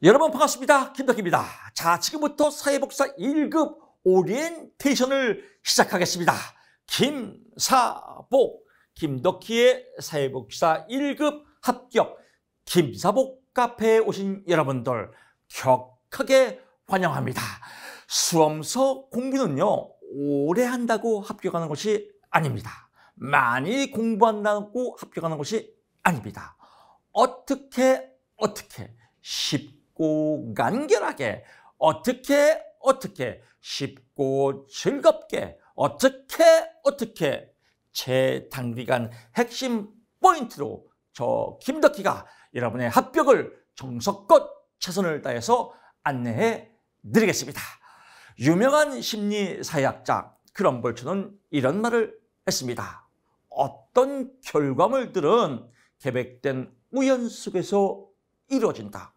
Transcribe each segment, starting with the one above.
여러분 반갑습니다. 김덕기입니다. 자, 지금부터 사회복지사 1급 오리엔테이션을 시작하겠습니다. 김사복, 김덕기의 사회복지사 1급 합격, 김사복 카페에 오신 여러분들 격하게 환영합니다. 수험서 공부는요, 오래 한다고 합격하는 것이 아닙니다. 많이 공부한다고 합격하는 것이 아닙니다. 어떻게 쉽고 간결하게 어떻게 쉽고 즐겁게 어떻게 제 단기간 핵심 포인트로 저 김덕기가 여러분의 합격을 정성껏 최선을 다해서 안내해 드리겠습니다. 유명한 심리사회학자 크럼볼츠는 이런 말을 했습니다. 어떤 결과물들은 계획된 우연 속에서 이루어진다.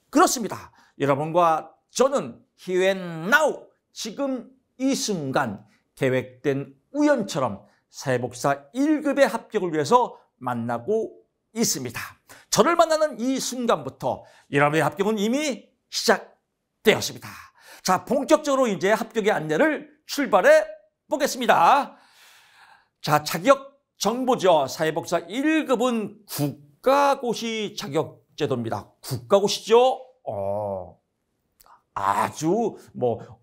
그렇습니다. 여러분과 저는 here and now, 지금 이 순간 계획된 우연처럼 사회복지사 1급의 합격을 위해서 만나고 있습니다. 저를 만나는 이 순간부터 여러분의 합격은 이미 시작되었습니다. 자, 본격적으로 이제 합격의 안내를 출발해 보겠습니다. 자, 자격 정보죠. 사회복지사 1급은 국가고시 자격 제도입니다. 국가고시죠. 아주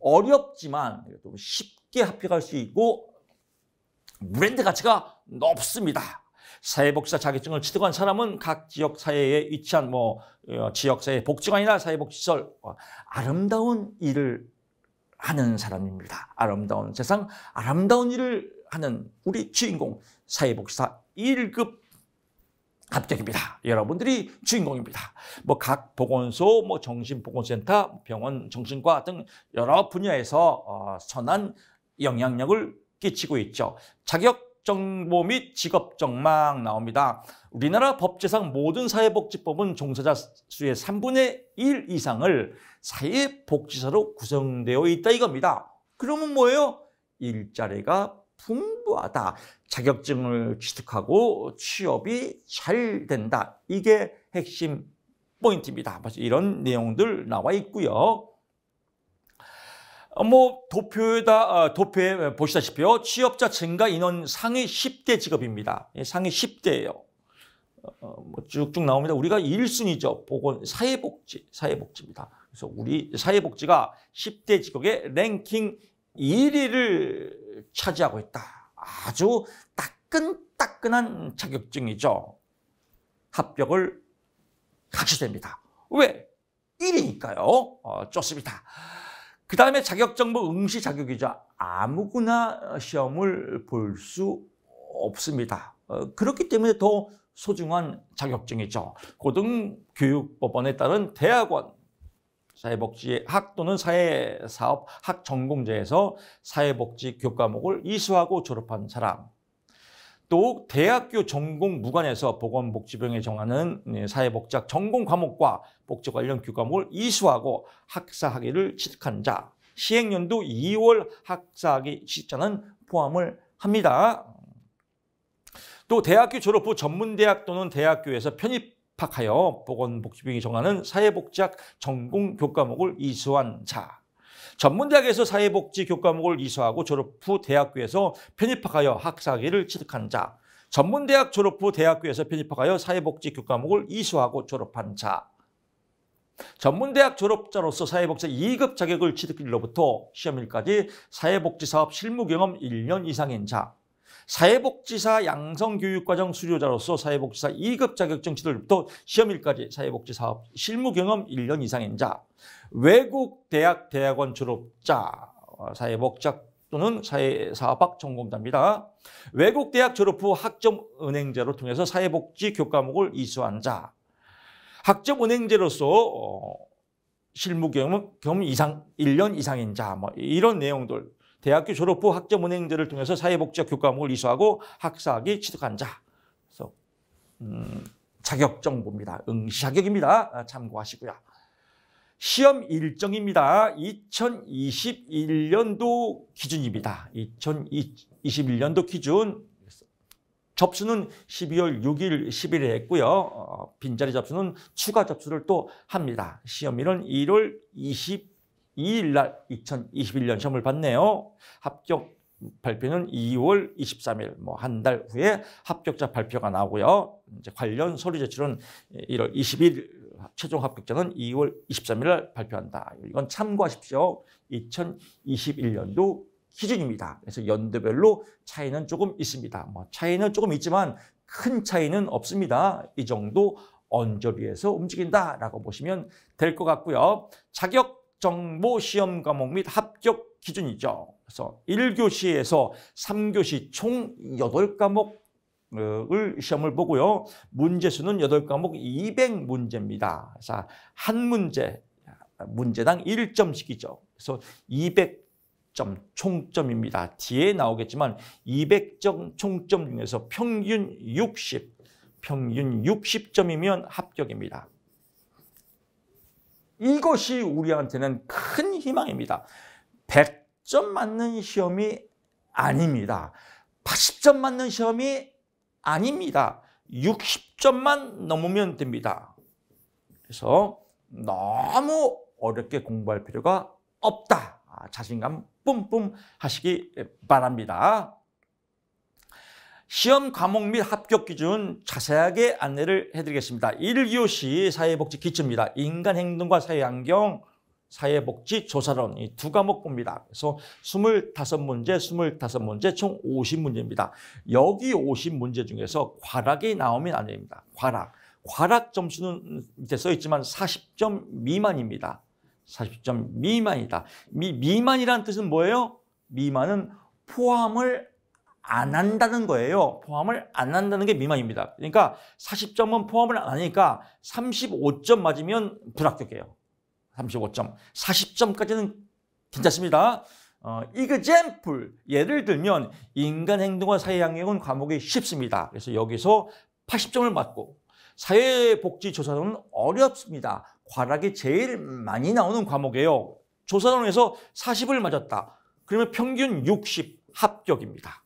어렵지만 쉽게 합격할 수 있고 브랜드 가치가 높습니다. 사회복지사 자격증을 취득한 사람은 각 지역 사회에 위치한 지역사회 복지관이나 사회복지시설 아름다운 일을 하는 사람입니다. 아름다운 세상, 아름다운 일을 하는 우리 주인공 사회복지사 1급 합격입니다. 여러분들이 주인공입니다. 각 보건소, 정신보건센터, 병원, 정신과 등 여러 분야에서 선한 영향력을 끼치고 있죠. 자격 정보 및 직업 정망 나옵니다. 우리나라 법제상 모든 사회복지법은 종사자 수의 3분의 1 이상을 사회복지사로 구성되어 있다 이겁니다. 그러면 뭐예요? 일자리가 풍부하다. 자격증을 취득하고 취업이 잘 된다. 이게 핵심 포인트입니다. 이런 내용들 나와 있고요. 도표에 보시다시피요. 취업자 증가 인원 상위 10대 직업입니다. 상위 10대예요. 쭉쭉 나옵니다. 우리가 1순위죠. 사회복지입니다. 그래서 우리 사회복지가 10대 직업의 랭킹 1위를 차지하고 있다. 아주 따끈따끈한 자격증이죠. 합격을 가시됩니다. 왜? 1위니까요. 좋습니다. 그 다음에 자격정보 응시 자격이죠. 아무거나 시험을 볼 수 없습니다. 그렇기 때문에 더 소중한 자격증이죠. 고등교육법원에 따른 대학원, 사회복지학 또는 사회사업학 전공자에서 사회복지 교과목을 이수하고 졸업한 사람, 또 대학교 전공 무관에서 보건복지부에 정하는 사회복지학 전공 과목과 복지 관련 교과목을 이수하고 학사학위를 취득한 자, 시행연도 2월 학사학위 취득자는 포함을 합니다. 또 대학교 졸업 후 전문대학 또는 대학교에서 편입학하여 보건복지부에 정하는 사회복지학 전공 교과목을 이수한 자, 전문대학에서 사회복지 교과목을 이수하고 졸업 후 대학교에서 편입학하여 학사학위를 취득한 자, 전문대학 졸업 후 대학교에서 편입학하여 사회복지 교과목을 이수하고 졸업한 자, 전문대학 졸업자로서 사회복지사 2급 자격을 취득일로부터 시험일까지 사회복지사업 실무경험 1년 이상인 자, 사회복지사 양성교육과정 수료자로서 사회복지사 2급 자격증 취득일부터 시험일까지 사회복지사업 실무경험 1년 이상인 자, 외국 대학 대학원 졸업자, 사회복지학 또는 사회사업학 전공자입니다. 외국 대학 졸업 후 학점은행제로 통해서 사회복지 교과목을 이수한 자, 학점은행제로서 실무경험 1년 이상인 자, 이런 내용들. 대학교 졸업 후 학점은행제를 통해서 사회복지학 교과목을 이수하고 학사학위 취득한 자. 그래서 자격 정보입니다. 응시 자격입니다. 참고하시고요. 시험 일정입니다. 2021년도 기준입니다. 2021년도 기준 접수는 12월 6일, 10일에 했고요. 빈자리 접수는 추가 접수를 또 합니다. 시험일은 1월 22일 날 2021년 시험을 봤네요. 합격 발표는 2월 23일, 뭐 한 달 후에 합격자 발표가 나오고요. 이제 관련 서류 제출은 1월 20일, 최종 합격자는 2월 23일 날 발표한다. 이건 참고하십시오. 2021년도 기준입니다. 그래서 연도별로 차이는 조금 있습니다. 뭐 차이는 조금 있지만 큰 차이는 없습니다. 이 정도 언저리에서 움직인다라고 보시면 될 것 같고요. 자격 정보 시험 과목 및 합격 기준이죠. 그래서 1교시에서 3교시 총 8과목을 시험을 보고요. 문제수는 8과목 200문제입니다. 그래서 한 문제당 1점씩이죠. 그래서 200점 총점입니다. 뒤에 나오겠지만 200점 총점 중에서 평균 60점이면 합격입니다. 이것이 우리한테는 큰 희망입니다. 100점 맞는 시험이 아닙니다. 80점 맞는 시험이 아닙니다. 60점만 넘으면 됩니다. 그래서 너무 어렵게 공부할 필요가 없다. 자신감 뿜뿜 하시기 바랍니다. 시험 과목 및 합격 기준 자세하게 안내를 해드리겠습니다. 1교시 사회복지 기초입니다. 인간행동과 사회환경, 사회복지 조사론 이 두 과목 봅니다. 그래서 25문제 총 50문제입니다. 여기 50문제 중에서 과락이 나오면 안 됩니다. 과락 점수는 밑에 써 있지만 40점 미만입니다. 40점 미만이다. 미만이라는 뜻은 뭐예요? 미만은 포함을 안 한다는 거예요. 포함을 안 한다는 게 미만입니다. 그러니까 40점은 포함을 안 하니까 35점 맞으면 불합격이에요. 35점. 40점까지는 괜찮습니다. example, 예를 들면 인간행동과 사회환경은 과목이 쉽습니다. 그래서 여기서 80점을 맞고 사회복지조사론은 어렵습니다. 과락이 제일 많이 나오는 과목이에요. 조사론에서 40을 맞았다. 그러면 평균 60 합격입니다.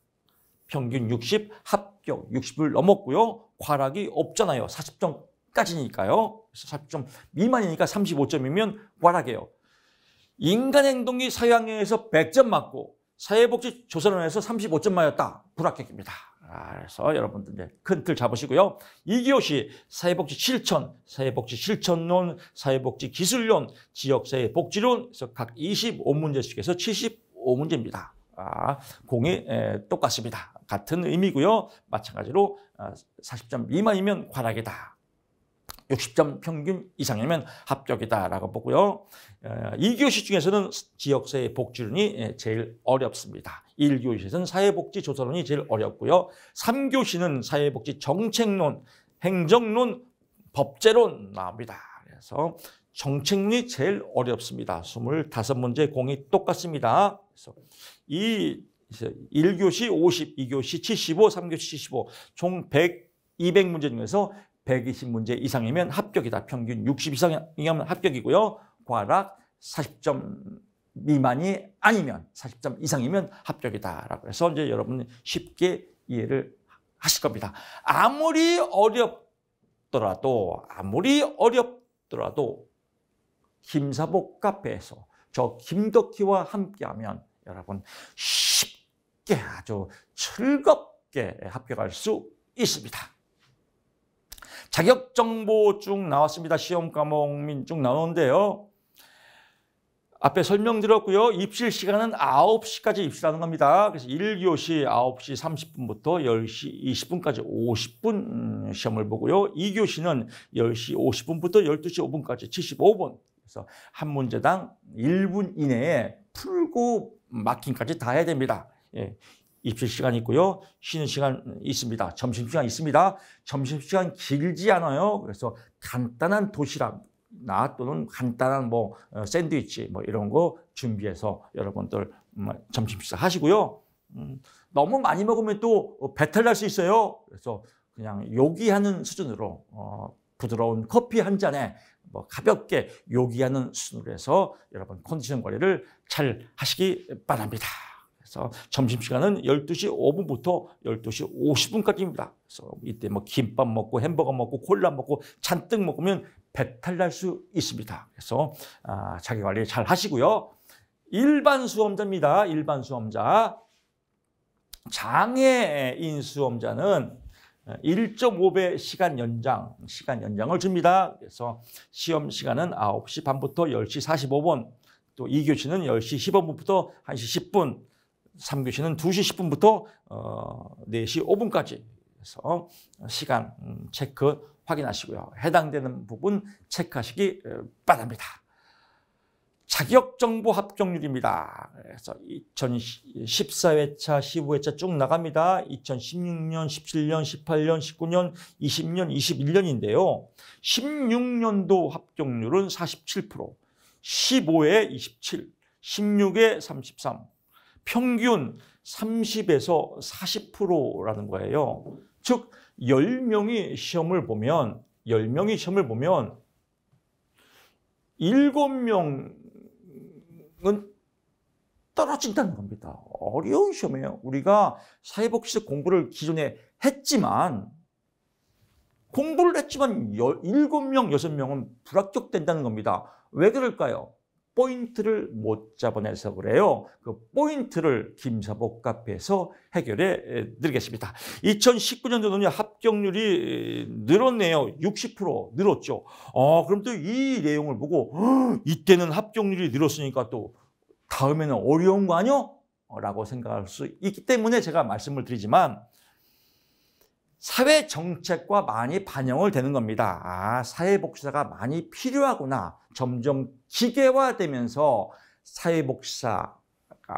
평균 60 합격, 60을 넘었고요. 과락이 없잖아요. 40점까지니까요. 그래서 40점 미만이니까 35점이면 과락이에요. 인간행동이 사회환경에서 100점 맞고 사회복지조사론에서 35점 맞았다. 불합격입니다. 그래서 여러분들 이제 큰 틀 잡으시고요. 2교시 사회복지 실천론, 사회복지 기술론, 지역사회복지론, 그래서 각 25문제씩에서 75문제입니다. 공이 똑같습니다. 같은 의미고요. 마찬가지로 40점 미만이면 과락이다. 60점 평균 이상이면 합격이다라고 보고요. 2교시 중에서는 지역사회 복지론이 제일 어렵습니다. 1교시에서는 사회복지 조사론이 제일 어렵고요. 3교시는 사회복지 정책론, 행정론, 법제론 나옵니다. 그래서 정책론이 제일 어렵습니다. 25문제 공이 똑같습니다. 그래서 이 1교시 50, 2교시 75, 3교시 75, 총 200문제 중에서 120문제 이상이면 합격이다. 평균 60 이상이면 합격이고요. 과락 40점 미만이 아니면 40점 이상이면 합격이다라고 해서 이제 여러분 쉽게 이해를 하실 겁니다. 아무리 어렵더라도 김사복 카페에서 저 김덕희와 함께하면 여러분 쉽게 아주 즐겁게 합격할 수 있습니다. 자격 정보 쭉 나왔습니다. 시험 과목 쭉 나오는데요. 앞에 설명드렸고요. 입실 시간은 9시까지 입실하는 겁니다. 그래서 1교시 9시 30분부터 10시 20분까지 50분 시험을 보고요. 2교시는 10시 50분부터 12시 5분까지 75분. 그래서 한 문제당 1분 이내에 풀고 마킹까지 다 해야 됩니다. 예. 입실 시간이 있고요. 쉬는 시간 있습니다. 점심시간 있습니다. 점심시간 길지 않아요. 그래서 간단한 도시락나 또는 간단한 뭐 샌드위치 뭐 이런 거 준비해서 여러분들 점심 식사 하시고요. 너무 많이 먹으면 또 배탈 날 수 있어요. 그래서 그냥 요기하는 수준으로 부드러운 커피 한 잔에 뭐 가볍게 요기하는 수준으로 해서 여러분 컨디션 관리를 잘 하시기 바랍니다. 그래서 점심시간은 12시 5분부터 12시 50분까지입니다. 그래서 이때 뭐 김밥 먹고 햄버거 먹고 콜라 먹고 잔뜩 먹으면 배탈 날 수 있습니다. 그래서 자기 관리 잘 하시고요. 일반 수험자입니다. 일반 수험자. 장애인 수험자는 1.5배 시간 연장을 줍니다. 그래서 시험 시간은 9시 반부터 10시 45분, 또 2교시는 10시 15분부터 1시 10분, 3교시는 2시 10분부터 4시 5분까지. 그래서 시간 체크 확인하시고요. 해당되는 부분 체크하시기 바랍니다. 자격정보 합격률입니다. 그래서 2014회차, 15회차 쭉 나갑니다. 2016년, 17년, 18년, 19년, 20년, 21년인데요. 16년도 합격률은 47%, 15에 27, 16에 33, 평균 30에서 40%라는 거예요. 즉 10명이 시험을 보면 7명은 떨어진다는 겁니다. 어려운 시험이에요. 우리가 사회복지사 공부를 기존에 했지만 7명, 6명은 불합격된다는 겁니다. 왜 그럴까요? 포인트를 못 잡아내서 그래요. 그 포인트를 김사복 카페에서 해결해 드리겠습니다. 2019년도는 합격률이 늘었네요. 60% 늘었죠. 그럼 또 이 내용을 보고 이때는 합격률이 늘었으니까 또 다음에는 어려운 거 아니야? 라고 생각할 수 있기 때문에 제가 말씀을 드리지만 사회 정책과 많이 반영을 되는 겁니다. 사회복지사가 많이 필요하구나. 점점 기계화되면서 사회복지사가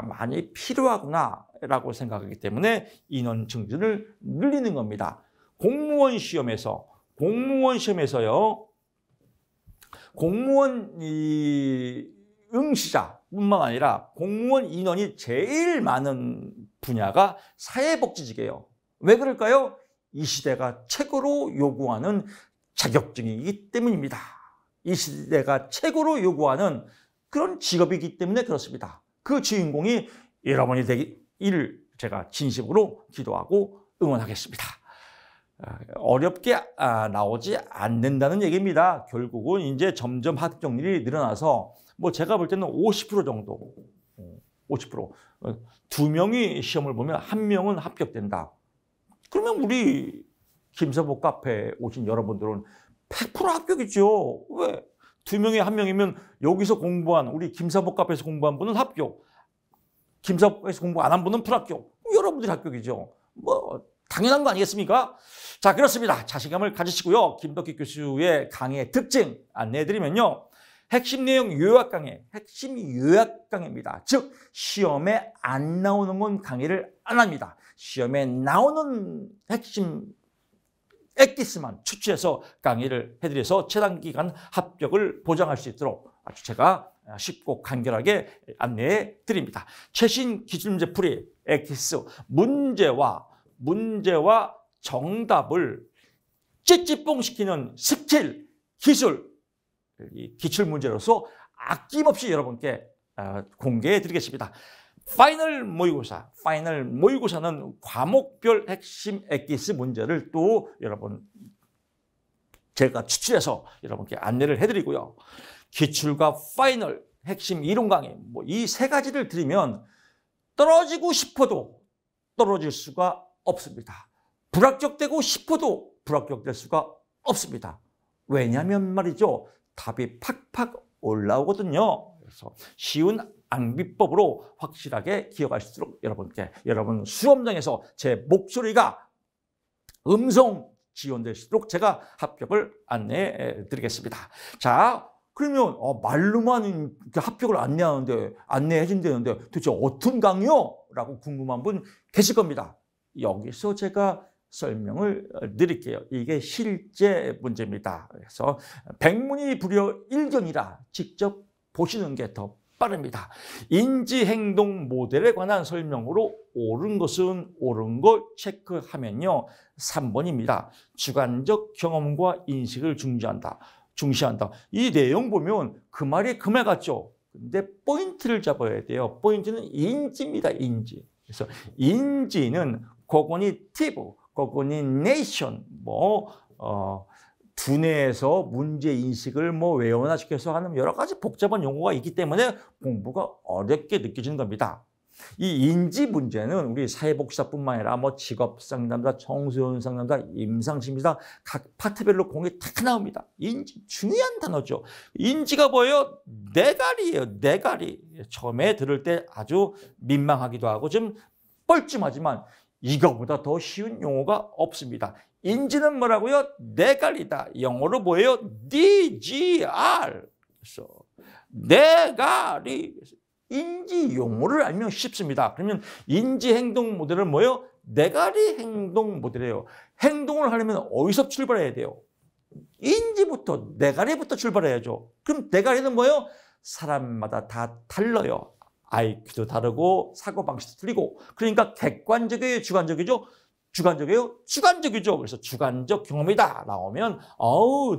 많이 필요하구나라고 생각하기 때문에 인원 증진을 늘리는 겁니다. 공무원 시험에서요. 공무원 응시자뿐만 아니라 공무원 인원이 제일 많은 분야가 사회복지직이에요. 왜 그럴까요? 이 시대가 최고로 요구하는 자격증이기 때문입니다. 이 시대가 최고로 요구하는 그런 직업이기 때문에 그렇습니다. 그 주인공이 여러분이 되기를 제가 진심으로 기도하고 응원하겠습니다. 어렵게 나오지 않는다는 얘기입니다. 결국은 이제 점점 합격률이 늘어나서 뭐 제가 볼 때는 50% 정도, 50%. 2명이 시험을 보면 1명은 합격된다. 그러면 우리 김사복 카페에 오신 여러분들은 100% 합격이죠. 왜? 2명에 1명이면 여기서 공부한 우리 김사복 카페에서 공부한 분은 합격. 김사복에서 공부 안 한 분은 불합격. 여러분들이 합격이죠. 뭐 당연한 거 아니겠습니까? 자, 그렇습니다. 자신감을 가지시고요. 김덕기 교수의 강의의 특징 안내해드리면요. 핵심 내용 요약 강의, 핵심 요약 강의입니다. 즉 시험에 안 나오는 건 강의를 안 합니다. 시험에 나오는 핵심 엑기스만 추출해서 강의를 해드려서 최단 기간 합격을 보장할 수 있도록 아주 제가 쉽고 간결하게 안내해 드립니다. 최신 기출문제 풀이, 엑기스, 문제와 정답을 찌찌뽕시키는 스킬, 기술, 이 기출문제로서 아낌없이 여러분께 공개해 드리겠습니다. 파이널 모의고사는 과목별 핵심 엑기스 문제를 또 여러분 제가 추출해서 여러분께 안내를 해드리고요. 기출과 파이널 핵심 이론 강의 뭐 이 세 가지를 드리면 떨어지고 싶어도 떨어질 수가 없습니다. 불합격되고 싶어도 불합격될 수가 없습니다. 왜냐하면 말이죠. 답이 팍팍 올라오거든요. 그래서 쉬운 낭비법으로 확실하게 기억할 수 있도록 여러분 수험장에서 제 목소리가 음성 지원될 수 있도록 제가 합격을 안내해 드리겠습니다. 자, 그러면 말로만 합격을 안내해 준다는데 도대체 어떤 강의요? 라고 궁금한 분 계실 겁니다. 여기서 제가 설명을 드릴게요. 이게 실제 문제입니다. 그래서 백문이 불여 일견이라 직접 보시는 게 더 빠릅니다. 인지행동 모델에 관한 설명으로 옳은 것은 옳은 걸 체크하면요. 3번입니다. 주관적 경험과 인식을 중시한다. 이 내용 보면 그 말이 그 말 같죠. 근데 포인트를 잡아야 돼요. 포인트는 인지입니다. 인지. 그래서 인지는 코그니티브, 코그니네이션, 두뇌에서 문제 인식을 외원화시켜서 하는 여러 가지 복잡한 용어가 있기 때문에 공부가 어렵게 느껴지는 겁니다. 이 인지 문제는 우리 사회복지사뿐만 아니라 직업 상담사, 청소년 상담사, 임상심리사 각 파트별로 공이 다 나옵니다. 인지 중요한 단어죠. 인지가 뭐예요? 뇌가리예요. 뇌가리. 처음에 들을 때 아주 민망하기도 하고 좀 뻘쭘하지만 이거보다 더 쉬운 용어가 없습니다. 인지는 뭐라고요? 뇌가리다. 영어로 뭐예요? DGR. 그래서 뇌가리. 인지 용어를 알면 쉽습니다. 그러면 인지 행동 모델은 뭐예요? 뇌가리 행동 모델이에요. 행동을 하려면 어디서 출발해야 돼요? 인지부터, 뇌가리부터 출발해야죠. 그럼 뇌가리는 뭐예요? 사람마다 다 달라요. IQ도 다르고 사고방식도 틀리고. 그러니까 객관적이에요, 주관적이죠? 주관적이에요? 주관적이죠. 그래서 주관적 경험이다 나오면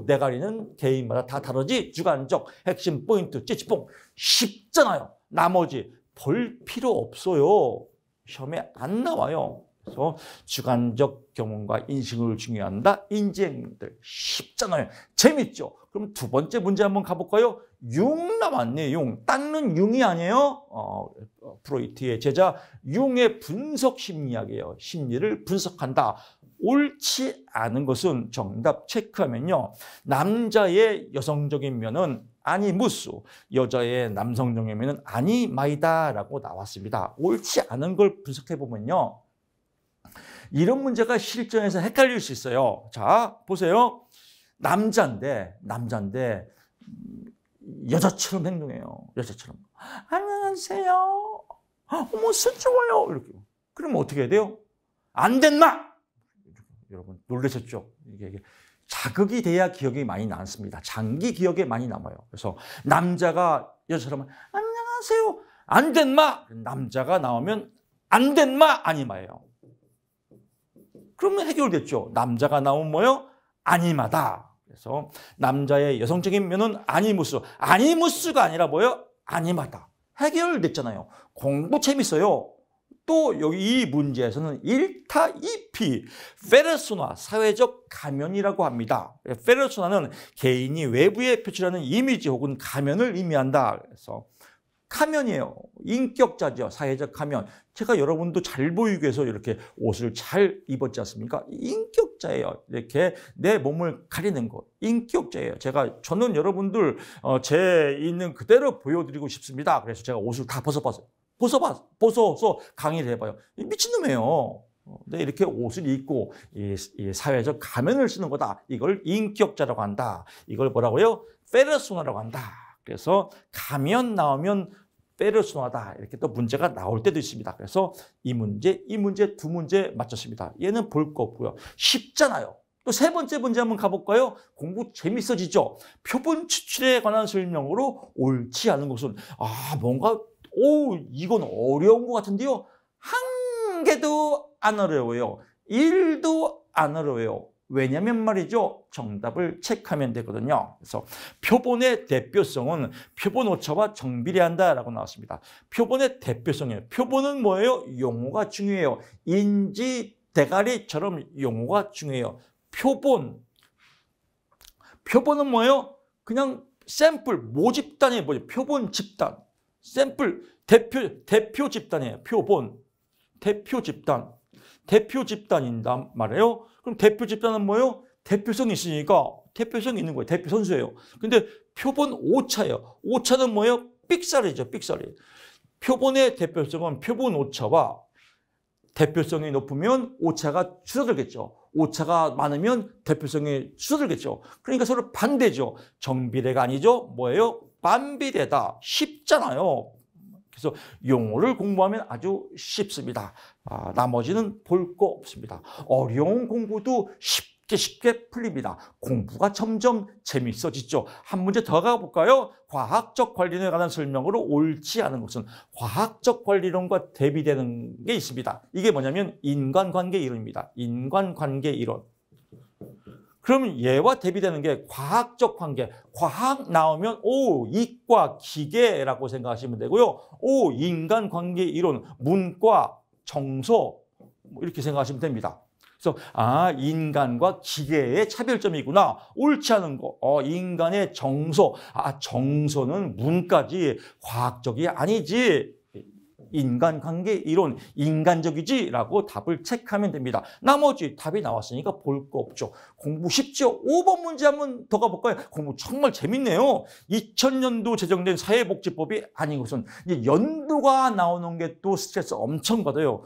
뇌가리는 개인마다 다 다르지. 주관적, 핵심 포인트, 찌찌뽕 쉽잖아요. 나머지 볼 필요 없어요. 시험에 안 나와요. 그래서 주관적 경험과 인식을 중요한다. 인지행동들 쉽잖아요. 재밌죠? 그럼 두 번째 문제 한번 가볼까요? 융 남았네. 융. 닦는 융이 아니에요. 프로이트의 제자 융의 분석 심리학이에요. 심리를 분석한다. 옳지 않은 것은 정답 체크하면요. 남자의 여성적인 면은 아니무스, 여자의 남성적인 면은 아니마이다라고 나왔습니다. 옳지 않은 걸 분석해보면요. 이런 문제가 실전에서 헷갈릴 수 있어요. 자, 보세요. 남자인데 여자처럼 행동해요. 여자처럼. 안녕하세요. 어머, 수좋아요. 이렇게. 그러면 어떻게 해야 돼요? 안 된마! 여러분 놀라셨죠? 이게 자극이 돼야 기억이 많이 남습니다. 장기 기억에 많이 남아요. 그래서 남자가 여자처럼 안녕하세요. 안 된마! 남자가 나오면 안 된마! 아니마예요. 그러면 해결됐죠. 남자가 나오면 뭐요? 아니마다. 그래서 남자의 여성적인 면은 아니무스. 아니무스가 아니라 뭐요? 아니마다. 해결됐잖아요. 공부 재밌어요. 또 여기 이 문제에서는 1타 2피, 페르소나, 사회적 가면이라고 합니다. 페르소나는 개인이 외부에 표출하는 이미지 혹은 가면을 의미한다. 그래서 가면이에요. 인격자죠. 사회적 가면. 제가 여러분도 잘 보이기 위해서 이렇게 옷을 잘 입었지 않습니까? 인격자예요. 이렇게 내 몸을 가리는 것. 인격자예요. 저는 여러분들 제 있는 그대로 보여드리고 싶습니다. 그래서 제가 옷을 다 벗어봤어요. 벗어서 강의를 해봐요. 미친놈이에요. 근데 이렇게 옷을 입고 이 사회적 가면을 쓰는 거다. 이걸 인격자라고 한다. 이걸 뭐라고요? 페르소나라고 한다. 그래서 가면 나오면 페르소나다. 이렇게 또 문제가 나올 때도 있습니다. 그래서 이 문제 두 문제 맞췄습니다. 얘는 볼 거 없고요. 쉽잖아요. 또 세 번째 문제 한번 가볼까요? 공부 재밌어지죠? 표본 추출에 관한 설명으로 옳지 않은 것은 뭔가 이건 어려운 것 같은데요. 한 개도 안 어려워요. 1도 안 어려워요. 왜냐면 말이죠. 정답을 체크하면 되거든요. 그래서 표본의 대표성은 표본 오차와 정비례한다라고 나왔습니다. 표본의 대표성이에요. 표본은 뭐예요? 용어가 중요해요. 인지, 대가리처럼 용어가 중요해요. 표본은 뭐예요? 그냥 샘플, 모집단이 뭐예요? 표본 집단. 샘플, 대표 집단이에요. 표본, 대표 집단인단 말이에요. 그럼 대표 집단은 뭐예요? 대표성이 있으니까 대표성이 있는 거예요. 대표 선수예요. 근데 표본 오차예요. 오차는 뭐예요? 삑사리죠. 삑사리. 표본의 대표성은 표본 오차와 대표성이 높으면 오차가 줄어들겠죠. 오차가 많으면 대표성이 줄어들겠죠. 그러니까 서로 반대죠. 정비례가 아니죠. 뭐예요? 반비례다. 쉽잖아요. 그래서 용어를 공부하면 아주 쉽습니다. 나머지는 볼 거 없습니다. 어려운 공부도 쉽게 풀립니다. 공부가 점점 재밌어지죠. 한 문제 더 가볼까요? 과학적 관리론에 관한 설명으로 옳지 않은 것은 과학적 관리론과 대비되는 게 있습니다. 이게 뭐냐면 인간관계 이론입니다. 인간관계 이론. 그러면 얘와 대비되는 게 과학적 관계. 과학 나오면 이과 기계라고 생각하시면 되고요. 인간관계 이론, 문과 정서 이렇게 생각하시면 됩니다. 그래서 인간과 기계의 차별점이구나. 옳지 않은 거. 인간의 정서. 정서는 문과지 과학적이 아니지. 인간관계 이론, 인간적이지라고 답을 체크하면 됩니다. 나머지 답이 나왔으니까 볼 거 없죠. 공부 쉽죠? 5번 문제 한번 더 가볼까요? 공부 정말 재밌네요. 2000년도 제정된 사회복지법이 아닌 것은 이제 연도가 나오는 게 또 스트레스 엄청 받아요.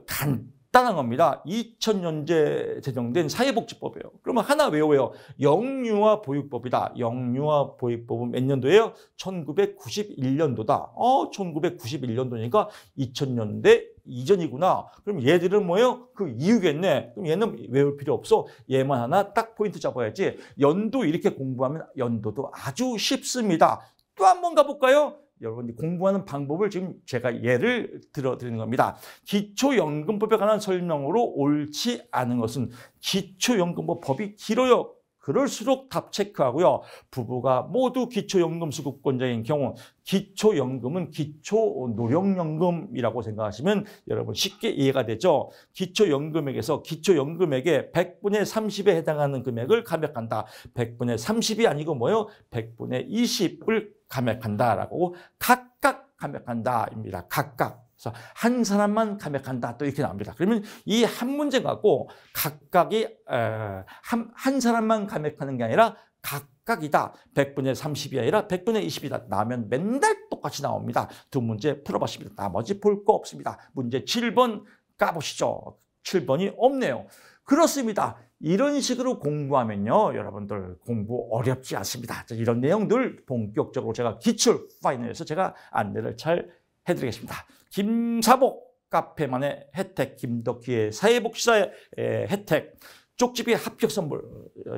간단한 겁니다. 2000년제 제정된 사회복지법이에요. 그러면 하나 외워요. 영유아 보육법이다. 영유아 보육법은 몇 년도예요? 1991년도다. 1991년도니까 2000년대 이전이구나. 그럼 얘들은 뭐예요? 그 이유겠네. 그럼 얘는 외울 필요 없어. 얘만 하나 딱 포인트 잡아야지. 연도 이렇게 공부하면 연도도 아주 쉽습니다. 또 한 번 가볼까요? 여러분이 공부하는 방법을 지금 제가 예를 들어드리는 겁니다. 기초연금법에 관한 설명으로 옳지 않은 것은 기초연금법 법이 길어요. 그럴수록 답 체크하고요. 부부가 모두 기초연금 수급권자인 경우 기초연금은 기초노령연금이라고 생각하시면 여러분 쉽게 이해가 되죠. 기초연금액에서 기초연금액의 100분의 30에 해당하는 금액을 감액한다. 100분의 30이 아니고 뭐요? 100분의 20을 감액한다라고 각각 감액한다입니다. 각각. 그래서 한 사람만 감액한다 또 이렇게 나옵니다. 그러면 이 한 문제 갖고 각각이 한 사람만 감액하는 게 아니라 각각이다. 100분의 30이 아니라 100분의 20이다. 나오면 맨날 똑같이 나옵니다. 두 문제 풀어봤습니다. 나머지 볼 거 없습니다. 문제 7번 까보시죠. 7번이 없네요. 그렇습니다. 이런 식으로 공부하면요. 여러분들 공부 어렵지 않습니다. 이런 내용들 본격적으로 제가 기출 파이널에서 제가 안내를 잘 해드리겠습니다. 김사복 카페만의 혜택, 김덕희의 사회복지사의 혜택, 쪽집이 합격 선물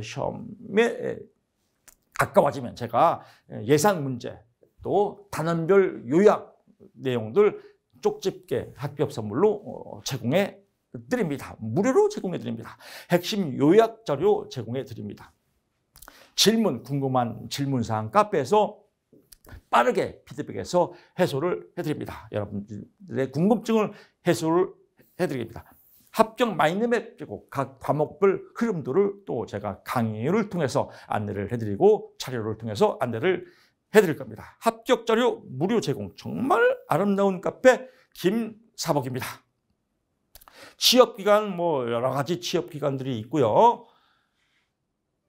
시험에 가까워지면 제가 예상 문제 또 단원별 요약 내용들 쪽집게 합격 선물로 제공해 드립니다. 무료로 제공해 드립니다. 핵심 요약 자료 제공해 드립니다. 질문, 궁금한 질문사항 카페에서 빠르게 피드백해서 해소를 해드립니다. 여러분들의 궁금증을 해소를 해드립니다. 합격 마인드맵 그리고 각 과목별 흐름도를 또 제가 강의를 통해서 안내를 해드리고 자료를 통해서 안내를 해드릴 겁니다. 합격 자료 무료 제공, 정말 아름다운 카페 김사복입니다. 취업기간 여러 가지 취업기간들이 있고요.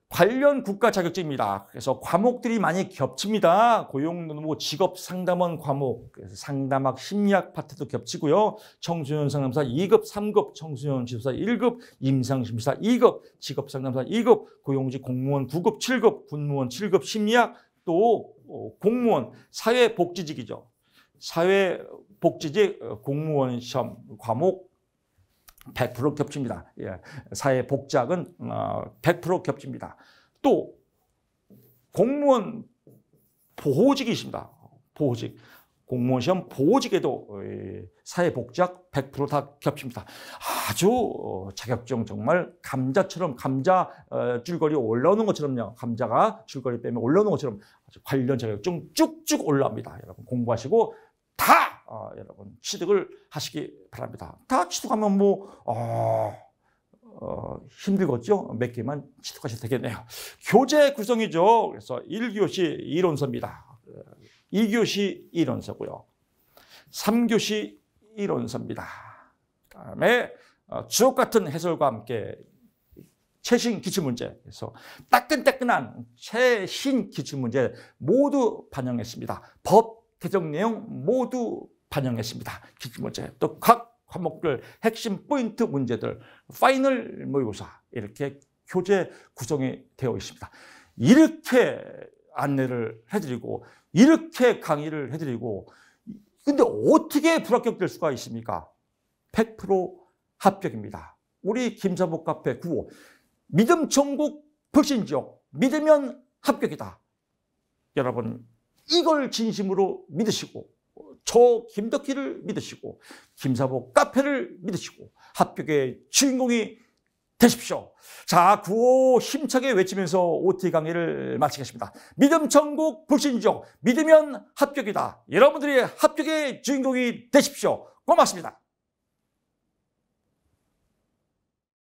관련 국가 자격증입니다. 그래서 과목들이 많이 겹칩니다. 고용노동부 직업상담원 과목, 그래서 상담학 심리학 파트도 겹치고요. 청소년 상담사 2급, 3급, 청소년 지도사 1급, 임상심사 2급, 직업상담사 2급, 고용직 공무원 9급, 7급, 군무원 7급 심리학, 또 공무원 사회복지직이죠. 사회복지직 공무원 시험 과목 100% 겹칩니다. 사회복지학은 100% 겹칩니다. 또 공무원 보호직이 있습니다. 보호직. 공무원 시험 보호직에도 사회복지학 100%다 겹칩니다. 아주 자격증 정말 감자처럼 감자 줄거리 올라오는 것처럼요. 감자가 줄거리 빼면 올라오는 것처럼 아주 관련 자격증 쭉쭉 올라옵니다. 여러분 공부하시고 다 여러분 취득을 하시기 바랍니다. 다 취득하면 힘들겠죠? 몇 개만 취득하셔도 되겠네요. 교재 구성이죠. 그래서 1교시 이론서입니다. 2교시 이론서고요. 3교시 이론서입니다. 그다음에 주옥 같은 해설과 함께 최신 기출문제, 그래서 따끈따끈한 최신 기출문제 모두 반영했습니다. 법 개정 내용 모두 반영했습니다. 기출문제, 또 각 과목별 핵심 포인트 문제들, 파이널 모의고사 이렇게 교재 구성이 되어 있습니다. 이렇게 안내를 해드리고 이렇게 강의를 해드리고 근데 어떻게 불합격될 수가 있습니까? 100% 합격입니다. 우리 김사복 카페 9호 믿음 천국 불신지옥 믿으면 합격이다. 여러분 이걸 진심으로 믿으시고 저 김덕희를 믿으시고 김사복 카페를 믿으시고 합격의 주인공이 되십시오. 자, 구호 힘차게 외치면서 OT 강의를 마치겠습니다. 믿음 천국 불신지옥, 믿으면 합격이다. 여러분들이 합격의 주인공이 되십시오. 고맙습니다.